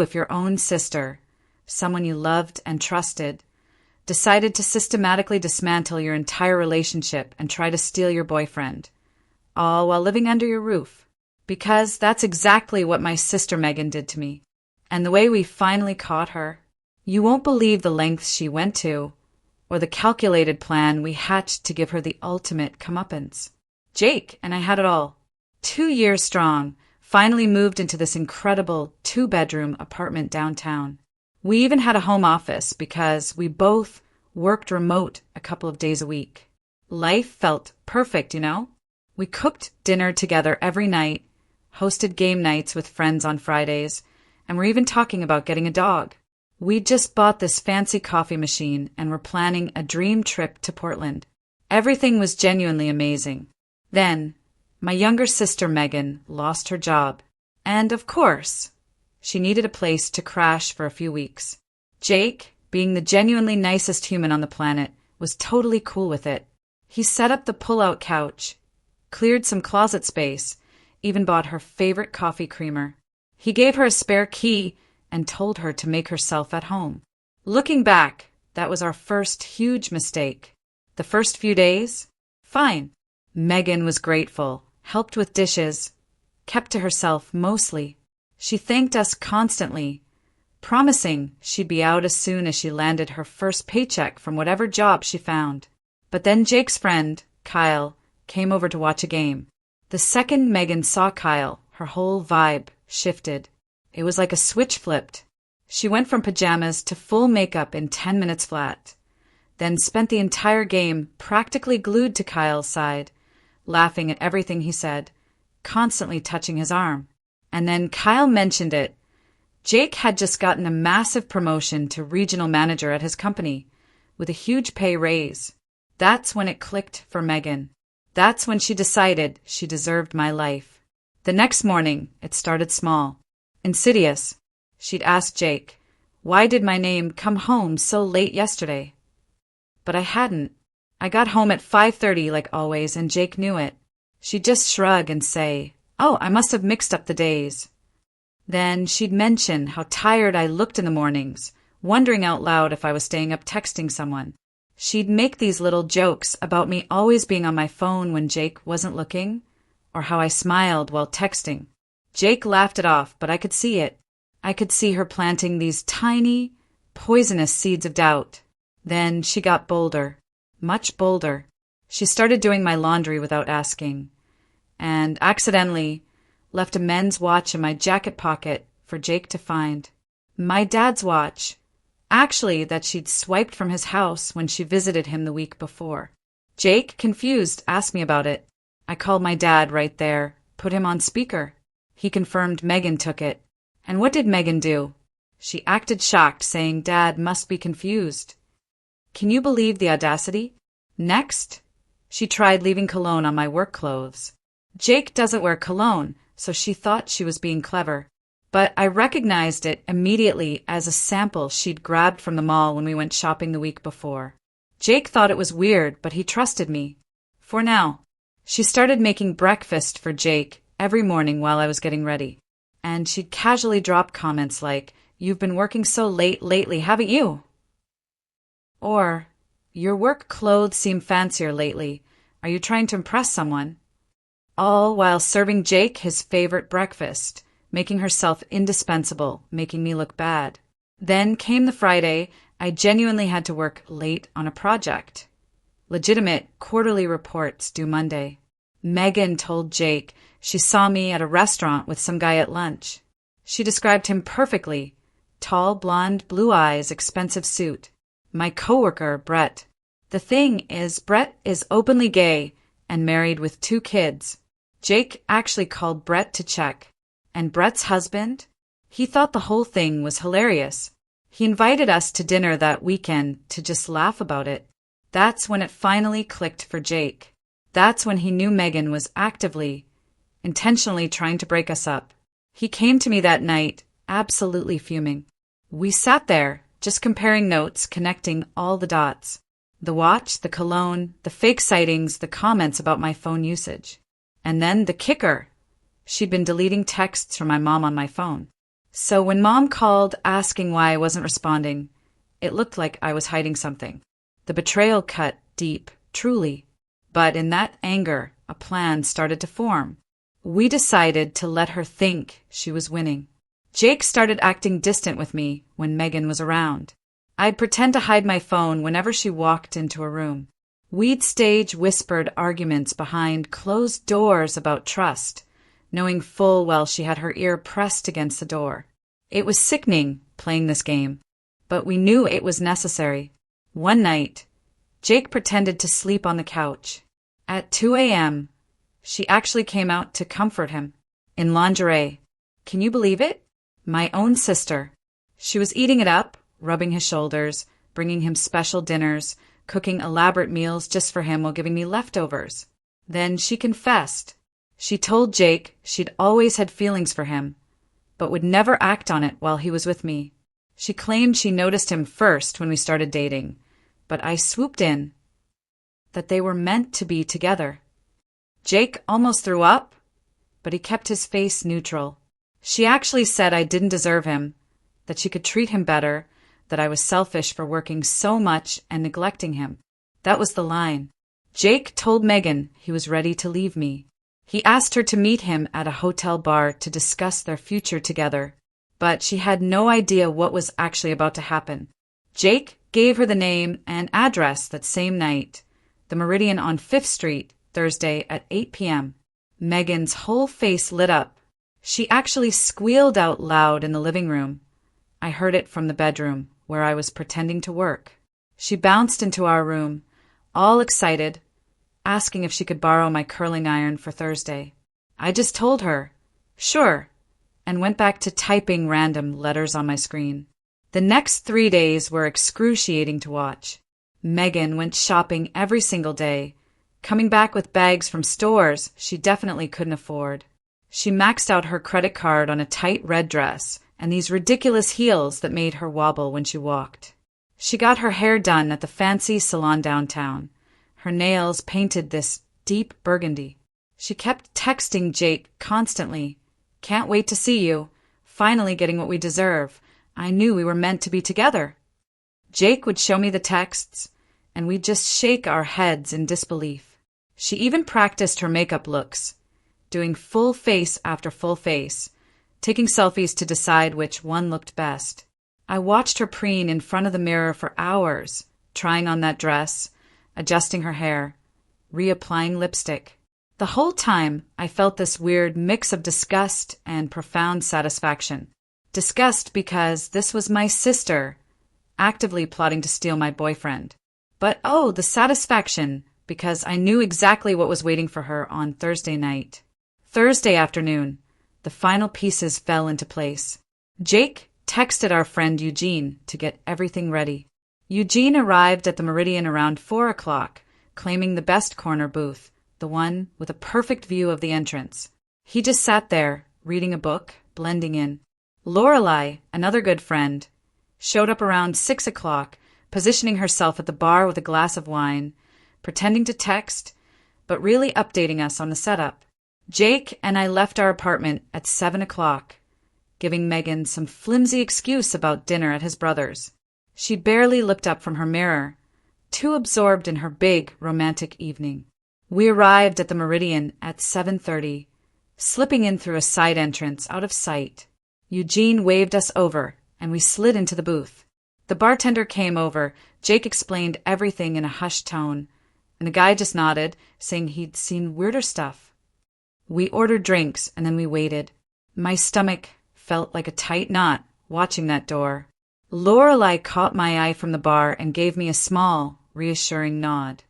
If your own sister, someone you loved and trusted, decided to systematically dismantle your entire relationship and try to steal your boyfriend, all while living under your roof. Because that's exactly what my sister Megan did to me. And the way we finally caught her, you won't believe the lengths she went to, or the calculated plan we hatched to give her the ultimate comeuppance. Jake and I had it all. 2 years strong, finally moved into this incredible 2-bedroom apartment downtown. We even had a home office because we both worked remote a couple of days a week. Life felt perfect, you know? We cooked dinner together every night, hosted game nights with friends on Fridays, and we're even talking about getting a dog. We just bought this fancy coffee machine and were planning a dream trip to Portland. Everything was genuinely amazing. Then, my younger sister Megan lost her job. And of course, she needed a place to crash for a few weeks. Jake, being the genuinely nicest human on the planet, was totally cool with it. He set up the pull-out couch, cleared some closet space, even bought her favorite coffee creamer. He gave her a spare key and told her to make herself at home. Looking back, that was our first huge mistake. The first few days? Fine. Megan was grateful, helped with dishes, kept to herself mostly. She thanked us constantly, promising she'd be out as soon as she landed her first paycheck from whatever job she found. But then Jake's friend, Kyle, came over to watch a game. The second Megan saw Kyle, her whole vibe shifted. It was like a switch flipped. She went from pajamas to full makeup in 10 minutes flat, then spent the entire game practically glued to Kyle's side, laughing at everything he said, constantly touching his arm. And then Kyle mentioned it. Jake had just gotten a massive promotion to regional manager at his company, with a huge pay raise. That's when it clicked for Megan. That's when she decided she deserved my life. The next morning, it started small. Insidious. She'd asked Jake, "Why did my name come home so late yesterday?" But I hadn't. I got home at 5:30 like always, and Jake knew it. She'd just shrug and say, "Oh, I must have mixed up the days." Then she'd mention how tired I looked in the mornings, wondering out loud if I was staying up texting someone. She'd make these little jokes about me always being on my phone when Jake wasn't looking, or how I smiled while texting. Jake laughed it off, but I could see it. I could see her planting these tiny, poisonous seeds of doubt. Then she got bolder, much bolder. She started doing my laundry without asking, and accidentally left a men's watch in my jacket pocket for Jake to find. My dad's watch, actually, that she'd swiped from his house when she visited him the week before. Jake, confused, asked me about it. I called my dad right there, put him on speaker. He confirmed Megan took it. And what did Megan do? She acted shocked, saying Dad must be confused. Can you believe the audacity? Next, she tried leaving cologne on my work clothes. Jake doesn't wear cologne, so she thought she was being clever. But I recognized it immediately as a sample she'd grabbed from the mall when we went shopping the week before. Jake thought it was weird, but he trusted me. For now. She started making breakfast for Jake every morning while I was getting ready. And she'd casually drop comments like, "You've been working so late lately, haven't you?" Or, "Your work clothes seem fancier lately. Are you trying to impress someone?" All while serving Jake his favorite breakfast, making herself indispensable, making me look bad. Then came the Friday I genuinely had to work late on a project. Legitimate quarterly reports due Monday. Megan told Jake she saw me at a restaurant with some guy at lunch. She described him perfectly. Tall, blonde, blue eyes, expensive suit. My coworker, Brett. The thing is, Brett is openly gay and married with 2 kids. Jake actually called Brett to check. And Brett's husband? He thought the whole thing was hilarious. He invited us to dinner that weekend to just laugh about it. That's when it finally clicked for Jake. That's when he knew Megan was actively, intentionally trying to break us up. He came to me that night, absolutely fuming. We sat there, just comparing notes, connecting all the dots. The watch, the cologne, the fake sightings, the comments about my phone usage. And then the kicker. She'd been deleting texts from my mom on my phone. So when Mom called asking why I wasn't responding, it looked like I was hiding something. The betrayal cut deep, truly. But in that anger, a plan started to form. We decided to let her think she was winning. Jake started acting distant with me when Megan was around. I'd pretend to hide my phone whenever she walked into a room. We'd stage whispered arguments behind closed doors about trust, knowing full well she had her ear pressed against the door. It was sickening playing this game, but we knew it was necessary. One night, Jake pretended to sleep on the couch. At 2 a.m., she actually came out to comfort him, in lingerie. Can you believe it? My own sister. She was eating it up, rubbing his shoulders, bringing him special dinners, cooking elaborate meals just for him while giving me leftovers. Then she confessed. She told Jake she'd always had feelings for him, but would never act on it while he was with me. She claimed she noticed him first when we started dating, but I swooped in. That they were meant to be together. Jake almost threw up, but he kept his face neutral. She actually said I didn't deserve him, that she could treat him better, that I was selfish for working so much and neglecting him. That was the line. Jake told Megan he was ready to leave me. He asked her to meet him at a hotel bar to discuss their future together, but she had no idea what was actually about to happen. Jake gave her the name and address that same night, the Meridian on 5th Street, Thursday at 8 p.m. Megan's whole face lit up. She actually squealed out loud in the living room. I heard it from the bedroom, where I was pretending to work. She bounced into our room, all excited, asking if she could borrow my curling iron for Thursday. I just told her, sure, and went back to typing random letters on my screen. The next 3 days were excruciating to watch. Megan went shopping every single day, coming back with bags from stores she definitely couldn't afford. She maxed out her credit card on a tight red dress and these ridiculous heels that made her wobble when she walked. She got her hair done at the fancy salon downtown, her nails painted this deep burgundy. She kept texting Jake constantly. Can't wait to see you. Finally getting what we deserve. I knew we were meant to be together. Jake would show me the texts, and we'd just shake our heads in disbelief. She even practiced her makeup looks, doing full face after full face, taking selfies to decide which one looked best. I watched her preen in front of the mirror for hours, trying on that dress, adjusting her hair, reapplying lipstick. The whole time, I felt this weird mix of disgust and profound satisfaction. Disgust because this was my sister, actively plotting to steal my boyfriend. But oh, the satisfaction, because I knew exactly what was waiting for her on Thursday night. Thursday afternoon, the final pieces fell into place. Jake texted our friend Eugene to get everything ready. Eugene arrived at the Meridian around 4 o'clock, claiming the best corner booth, the one with a perfect view of the entrance. He just sat there, reading a book, blending in. Lorelei, another good friend, showed up around 6 o'clock, positioning herself at the bar with a glass of wine, pretending to text, but really updating us on the setup. Jake and I left our apartment at 7 o'clock, giving Megan some flimsy excuse about dinner at his brother's. She barely looked up from her mirror, too absorbed in her big, romantic evening. We arrived at the Meridian at 7:30, slipping in through a side entrance out of sight. Eugene waved us over, and we slid into the booth. The bartender came over. Jake explained everything in a hushed tone, and the guy just nodded, saying he'd seen weirder stuff. We ordered drinks, and then we waited. My stomach felt like a tight knot watching that door. Lorelei caught my eye from the bar and gave me a small, reassuring nod.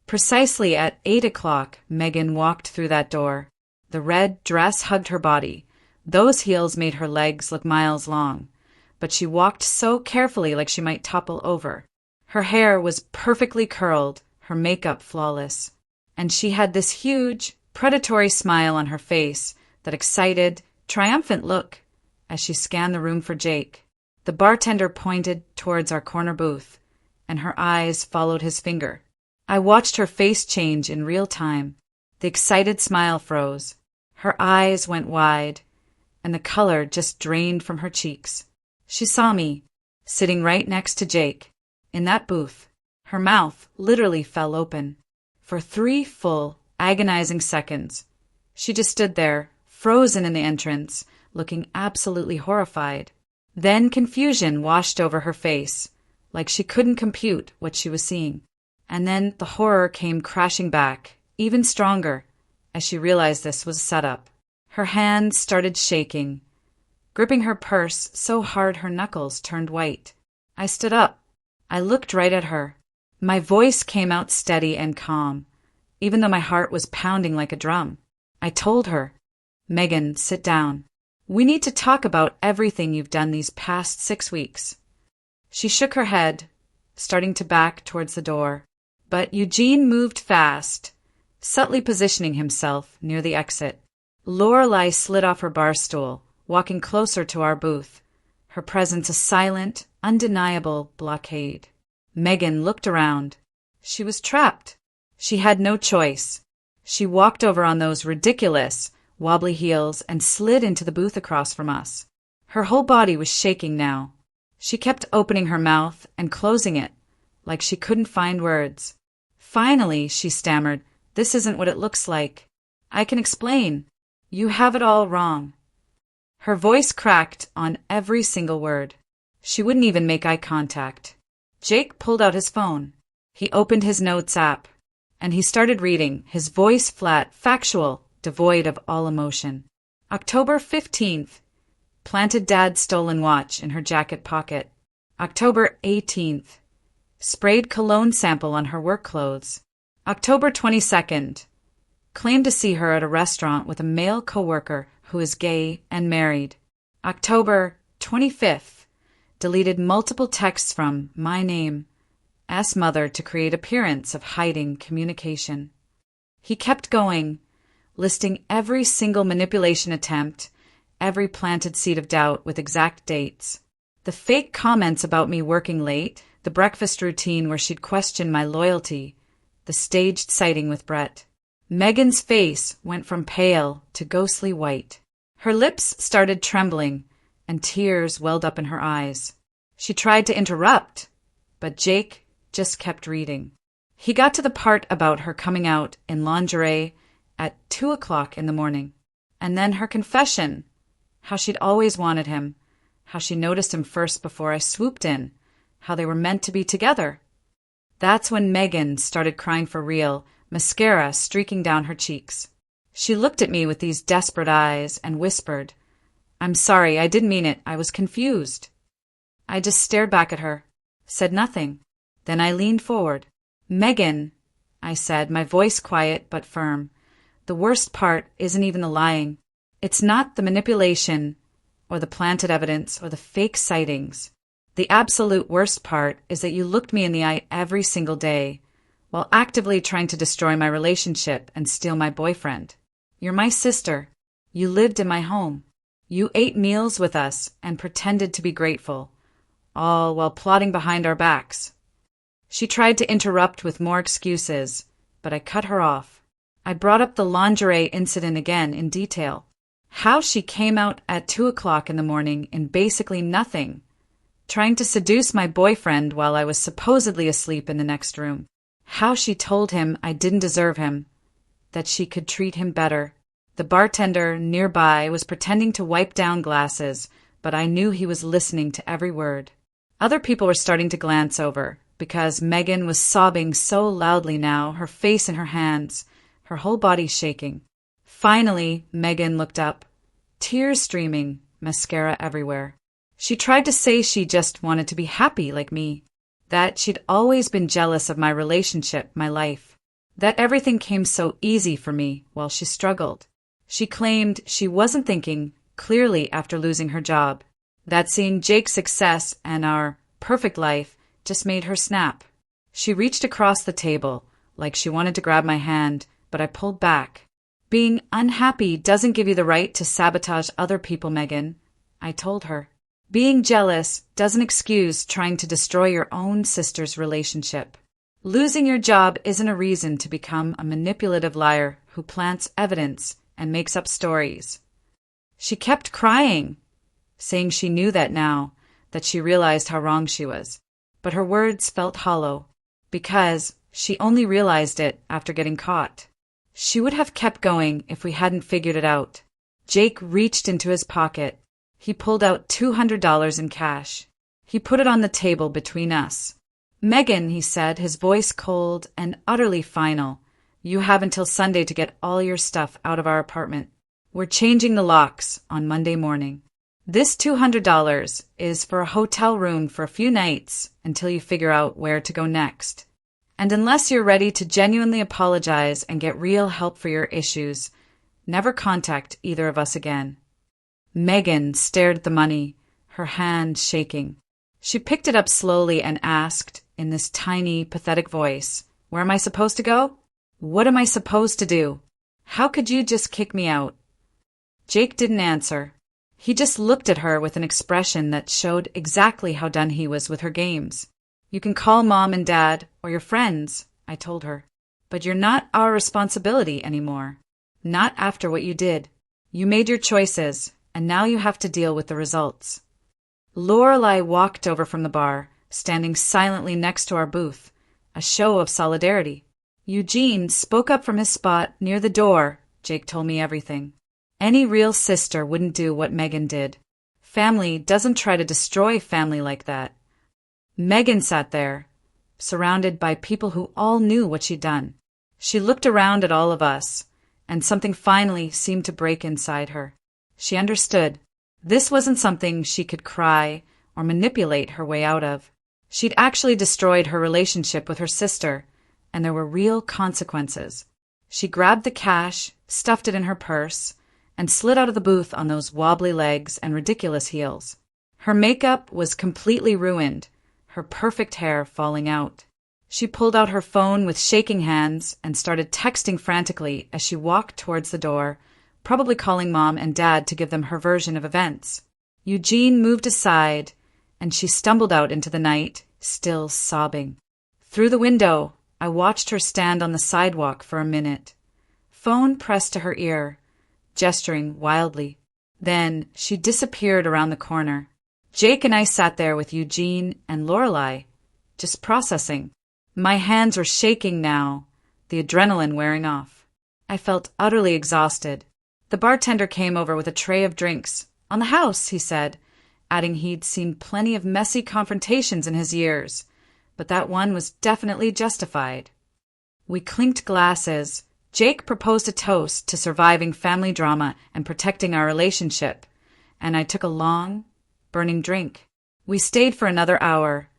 Precisely at 8 o'clock, Megan walked through that door. The red dress hugged her body. Those heels made her legs look miles long, but she walked so carefully like she might topple over. Her hair was perfectly curled, her makeup flawless, and she had this huge, predatory smile on her face, that excited, triumphant look as she scanned the room for Jake. The bartender pointed towards our corner booth, and her eyes followed his finger. I watched her face change in real time. The excited smile froze. Her eyes went wide, and the color just drained from her cheeks. She saw me, sitting right next to Jake, in that booth. Her mouth literally fell open. For 3 full, agonizing seconds, she just stood there, frozen in the entrance, looking absolutely horrified. Then confusion washed over her face, like she couldn't compute what she was seeing. And then the horror came crashing back, even stronger, as she realized this was a setup. Her hands started shaking, gripping her purse so hard her knuckles turned white. I stood up. I looked right at her. My voice came out steady and calm, even though my heart was pounding like a drum. I told her, "Megan, sit down. We need to talk about everything you've done these past 6 weeks." She shook her head, starting to back towards the door. But Eugene moved fast, subtly positioning himself near the exit. Lorelei slid off her bar stool, walking closer to our booth, her presence a silent, undeniable blockade. Megan looked around. She was trapped. She had no choice. She walked over on those ridiculous, wobbly heels and slid into the booth across from us. Her whole body was shaking now. She kept opening her mouth and closing it, like she couldn't find words. Finally, she stammered, "This isn't what it looks like. I can explain. You have it all wrong." Her voice cracked on every single word. She wouldn't even make eye contact. Jake pulled out his phone. He opened his notes app, and he started reading, his voice flat, factual, devoid of all emotion. October 15th. Planted Dad's stolen watch in her jacket pocket. October 18th. Sprayed cologne sample on her work clothes. October 22nd. Claimed to see her at a restaurant with a male coworker who is gay and married. October 25th. Deleted multiple texts from my name, S. Mother, to create appearance of hiding communication. He kept going, listing every single manipulation attempt, every planted seed of doubt with exact dates. The fake comments about me working late, the breakfast routine where she'd question my loyalty, the staged sighting with Brett. Megan's face went from pale to ghostly white. Her lips started trembling, and tears welled up in her eyes. She tried to interrupt, but Jake just kept reading. He got to the part about her coming out in lingerie at 2:00 in the morning, and then her confession, how she'd always wanted him, how she noticed him first before I swooped in, how they were meant to be together. That's when Megan started crying for real, mascara streaking down her cheeks. She looked at me with these desperate eyes and whispered, "I'm sorry, I didn't mean it, I was confused." I just stared back at her, said nothing. Then I leaned forward. "Megan," I said, my voice quiet but firm, "the worst part isn't even the lying. It's not the manipulation or the planted evidence or the fake sightings. The absolute worst part is that you looked me in the eye every single day while actively trying to destroy my relationship and steal my boyfriend. You're my sister. You lived in my home. You ate meals with us and pretended to be grateful, all while plotting behind our backs." She tried to interrupt with more excuses, but I cut her off. I brought up the lingerie incident again in detail. How she came out at 2:00 in the morning in basically nothing, trying to seduce my boyfriend while I was supposedly asleep in the next room. How she told him I didn't deserve him, that she could treat him better. The bartender nearby was pretending to wipe down glasses, but I knew he was listening to every word. Other people were starting to glance over, because Megan was sobbing so loudly now, her face in her hands, her whole body shaking. Finally, Megan looked up, tears streaming, mascara everywhere. She tried to say she just wanted to be happy like me, that she'd always been jealous of my relationship, my life, that everything came so easy for me while she struggled. She claimed she wasn't thinking clearly after losing her job, that seeing Jake's success and our perfect life just made her snap. She reached across the table, like she wanted to grab my hand, but I pulled back. "Being unhappy doesn't give you the right to sabotage other people, Megan," I told her. "Being jealous doesn't excuse trying to destroy your own sister's relationship. Losing your job isn't a reason to become a manipulative liar who plants evidence and makes up stories." She kept crying, saying she knew that now, that she realized how wrong she was. But her words felt hollow, because she only realized it after getting caught. She would have kept going if we hadn't figured it out. Jake reached into his pocket. He pulled out $200 in cash. He put it on the table between us. "Megan," he said, his voice cold and utterly final, "you have until Sunday to get all your stuff out of our apartment. We're changing the locks on Monday morning. This $200 is for a hotel room for a few nights until you figure out where to go next. And unless you're ready to genuinely apologize and get real help for your issues, never contact either of us again." Megan stared at the money, her hand shaking. She picked it up slowly and asked, in this tiny, pathetic voice, "Where am I supposed to go? What am I supposed to do? How could you just kick me out?" Jake didn't answer. He just looked at her with an expression that showed exactly how done he was with her games. "You can call Mom and Dad or your friends," I told her. "But you're not our responsibility anymore. Not after what you did. You made your choices, and now you have to deal with the results." Lorelei walked over from the bar, standing silently next to our booth, a show of solidarity. Eugene spoke up from his spot near the door. Jake told me everything. Any real sister wouldn't do what Megan did. Family doesn't try to destroy family like that. Megan sat there, surrounded by people who all knew what she'd done. She looked around at all of us, and something finally seemed to break inside her. She understood. This wasn't something she could cry or manipulate her way out of. She'd actually destroyed her relationship with her sister, and there were real consequences. She grabbed the cash, stuffed it in her purse, and slid out of the booth on those wobbly legs and ridiculous heels. Her makeup was completely ruined, her perfect hair falling out. She pulled out her phone with shaking hands and started texting frantically as she walked towards the door, probably calling Mom and Dad to give them her version of events. Eugene moved aside, and she stumbled out into the night, still sobbing. Through the window, I watched her stand on the sidewalk for a minute, phone pressed to her ear, gesturing wildly. Then she disappeared around the corner. Jake and I sat there with Eugene and Lorelei, just processing. My hands were shaking now, the adrenaline wearing off. I felt utterly exhausted. The bartender came over with a tray of drinks. "On the house," he said, adding he'd seen plenty of messy confrontations in his years, but that one was definitely justified. We clinked glasses. Jake proposed a toast to surviving family drama and protecting our relationship, and I took a long, burning drink. We stayed for another hour,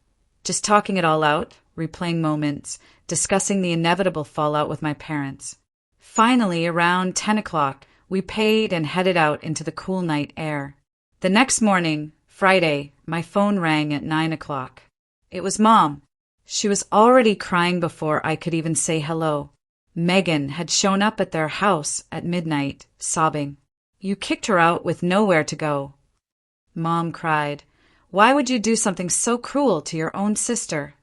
just talking it all out, replaying moments, discussing the inevitable fallout with my parents. Finally, around 10 o'clock, we paid and headed out into the cool night air. The next morning, Friday, my phone rang at 9 o'clock. It was Mom. She was already crying before I could even say hello. Megan had shown up at their house at midnight, sobbing. "You kicked her out with nowhere to go." Mom cried, "Why would you do something so cruel to your own sister?"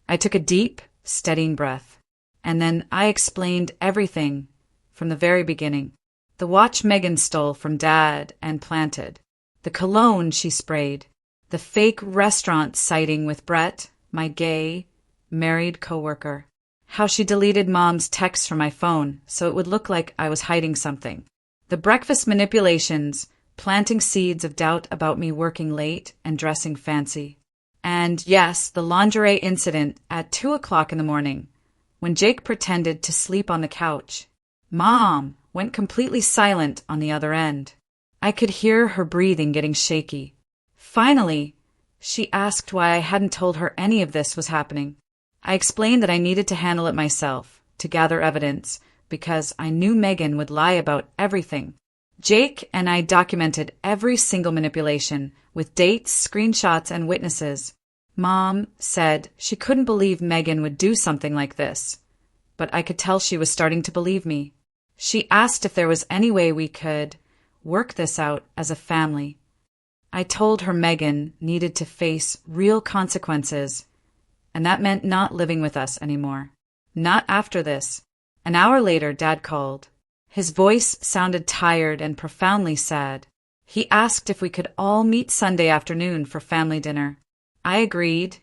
I took a deep, steadying breath, and then I explained everything from the very beginning. The watch Megan stole from Dad and planted, the cologne she sprayed, the fake restaurant sighting with Brett, my gay, married coworker, how she deleted Mom's texts from my phone so it would look like I was hiding something, the breakfast manipulations, planting seeds of doubt about me working late and dressing fancy. And yes, the lingerie incident at 2 o'clock in the morning, when Jake pretended to sleep on the couch. Mom went completely silent on the other end. I could hear her breathing getting shaky. Finally, she asked why I hadn't told her any of this was happening. I explained that I needed to handle it myself, to gather evidence, because I knew Megan would lie about everything. Jake and I documented every single manipulation, with dates, screenshots, and witnesses. Mom said she couldn't believe Megan would do something like this, but I could tell she was starting to believe me. She asked if there was any way we could work this out as a family. I told her Megan needed to face real consequences, and that meant not living with us anymore. Not after this. An hour later, Dad called. His voice sounded tired and profoundly sad. He asked if we could all meet Sunday afternoon for family dinner. I agreed,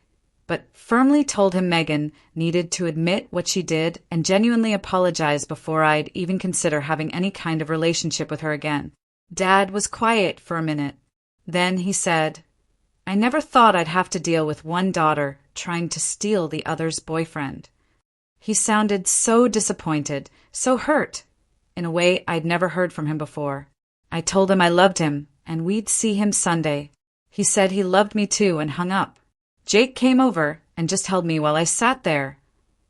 but firmly told him Megan needed to admit what she did and genuinely apologize before I'd even consider having any kind of relationship with her again. Dad was quiet for a minute. Then he said, "I never thought I'd have to deal with one daughter trying to steal the other's boyfriend." He sounded so disappointed, so hurt, in a way I'd never heard from him before. I told him I loved him and we'd see him Sunday. He said he loved me too and hung up. Jake came over and just held me while I sat there,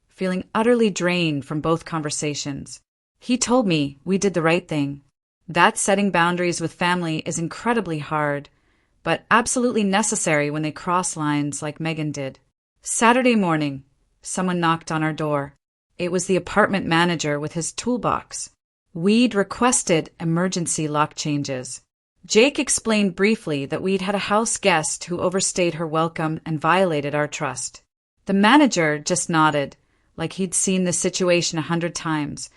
feeling utterly drained from both conversations. He told me we did the right thing, that setting boundaries with family is incredibly hard, but absolutely necessary when they cross lines like Megan did. Saturday morning, someone knocked on our door. It was the apartment manager with his toolbox. We'd requested emergency lock changes. Jake explained briefly that we'd had a house guest who overstayed her welcome and violated our trust. The manager just nodded, like he'd seen the situation 100 times,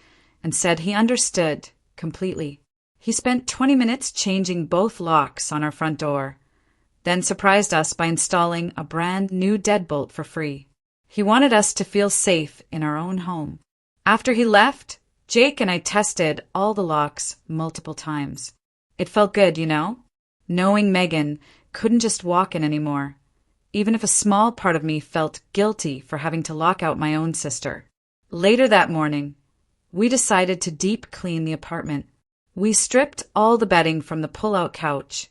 and said he understood completely. He spent 20 minutes changing both locks on our front door, then surprised us by installing a brand new deadbolt for free. He wanted us to feel safe in our own home. After he left, Jake and I tested all the locks multiple times. It felt good, knowing Megan couldn't just walk in anymore, even if a small part of me felt guilty for having to lock out my own sister. Later that morning, we decided to deep clean the apartment. We stripped all the bedding from the pull-out couch,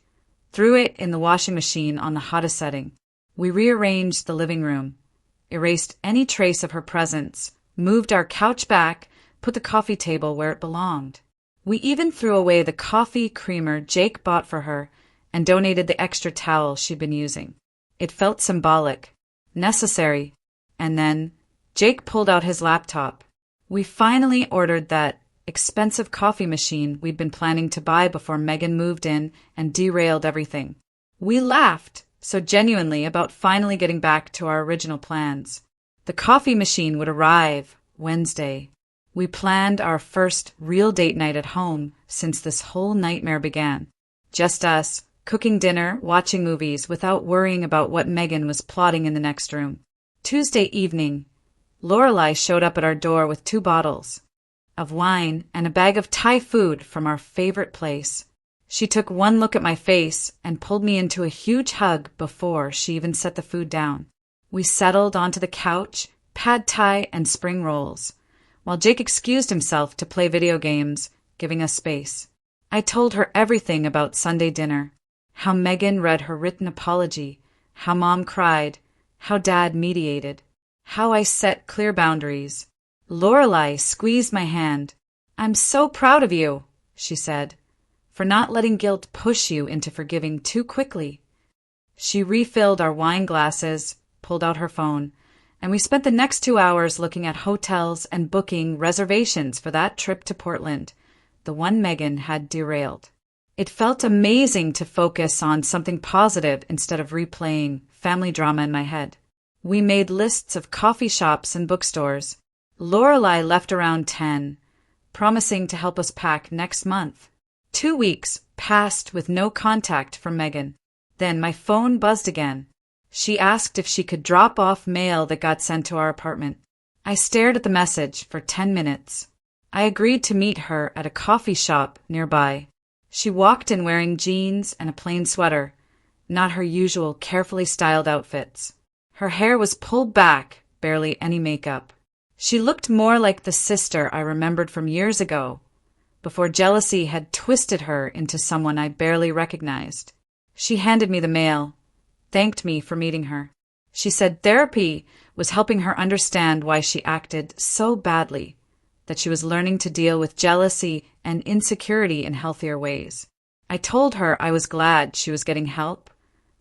threw it in the washing machine on the hottest setting. We rearranged the living room, erased any trace of her presence, moved our couch back, put the coffee table where it belonged. We even threw away the coffee creamer Jake bought for her and donated the extra towel she'd been using. It felt symbolic, necessary, and then Jake pulled out his laptop. We finally ordered that expensive coffee machine we'd been planning to buy before Megan moved in and derailed everything. We laughed so genuinely about finally getting back to our original plans. The coffee machine would arrive Wednesday. We planned our first real date night at home since this whole nightmare began. Just us, cooking dinner, watching movies without worrying about what Megan was plotting in the next room. Tuesday evening, Lorelei showed up at our door with 2 bottles of wine and a bag of Thai food from our favorite place. She took one look at my face and pulled me into a huge hug before she even set the food down. We settled onto the couch, pad thai and spring rolls, while Jake excused himself to play video games, giving us space. I told her everything about Sunday dinner, how Megan read her written apology, how Mom cried, how Dad mediated, how I set clear boundaries. Lorelei squeezed my hand. "I'm so proud of you," she said, "for not letting guilt push you into forgiving too quickly." She refilled our wine glasses, pulled out her phone, and we spent the next 2 hours looking at hotels and booking reservations for that trip to Portland, the one Megan had derailed. It felt amazing to focus on something positive instead of replaying family drama in my head. We made lists of coffee shops and bookstores. Lorelei left around 10, promising to help us pack next month. 2 weeks passed with no contact from Megan. Then my phone buzzed again. She asked if she could drop off mail that got sent to our apartment. I stared at the message for 10 minutes. I agreed to meet her at a coffee shop nearby. She walked in wearing jeans and a plain sweater, not her usual carefully styled outfits. Her hair was pulled back, barely any makeup. She looked more like the sister I remembered from years ago, before jealousy had twisted her into someone I barely recognized. She handed me the mail, thanked me for meeting her. She said therapy was helping her understand why she acted so badly, that she was learning to deal with jealousy and insecurity in healthier ways. I told her I was glad she was getting help,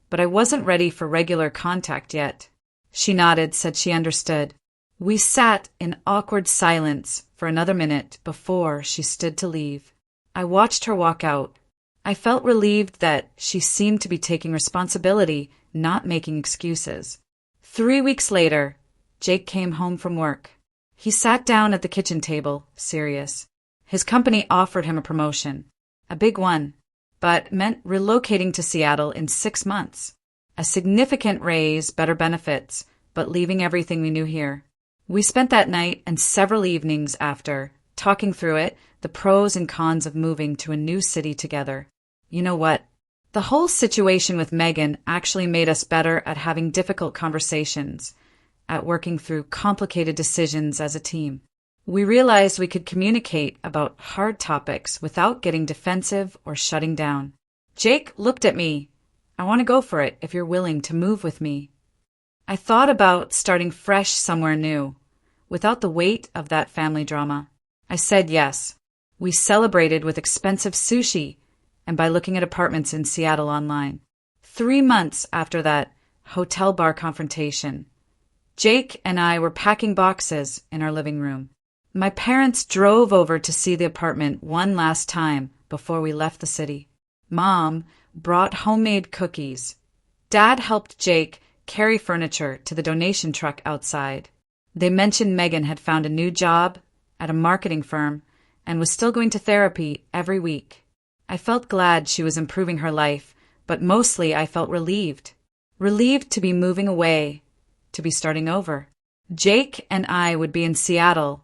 but I wasn't ready for regular contact yet. She nodded, said she understood. We sat in awkward silence for another minute before she stood to leave. I watched her walk out. I felt relieved that she seemed to be taking responsibility, not making excuses. 3 weeks later, Jake came home from work. He sat down at the kitchen table, serious. His company offered him a promotion, a big one, but meant relocating to Seattle in 6 months. A significant raise, better benefits, but leaving everything we knew here. We spent that night and several evenings after, talking through it, the pros and cons of moving to a new city together. You know what? The whole situation with Megan actually made us better at having difficult conversations, at working through complicated decisions as a team. We realized we could communicate about hard topics without getting defensive or shutting down. Jake looked at me. I want to go for it if you're willing to move with me. I thought about starting fresh somewhere new, without the weight of that family drama. I said yes. We celebrated with expensive sushi and by looking at apartments in Seattle online. 3 months after that hotel bar confrontation, Jake and I were packing boxes in our living room. My parents drove over to see the apartment one last time before we left the city. Mom brought homemade cookies. Dad helped Jake carry furniture to the donation truck outside. They mentioned Megan had found a new job at a marketing firm and was still going to therapy every week. I felt glad she was improving her life, but mostly I felt relieved. Relieved to be moving away, to be starting over. Jake and I would be in Seattle,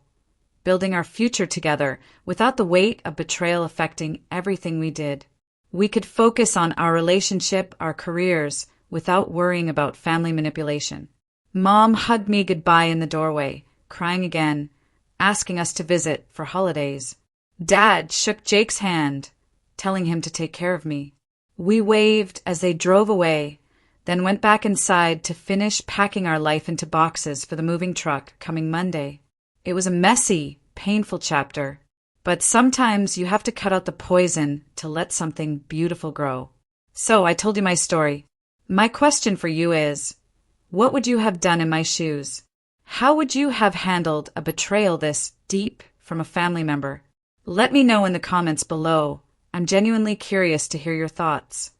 building our future together without the weight of betrayal affecting everything we did. We could focus on our relationship, our careers, without worrying about family manipulation. Mom hugged me goodbye in the doorway, crying again, asking us to visit for holidays. Dad shook Jake's hand, telling him to take care of me. We waved as they drove away, then went back inside to finish packing our life into boxes for the moving truck coming Monday. It was a messy, painful chapter, but sometimes you have to cut out the poison to let something beautiful grow. So I told you my story. My question for you is, what would you have done in my shoes? How would you have handled a betrayal this deep from a family member? Let me know in the comments below. I'm genuinely curious to hear your thoughts.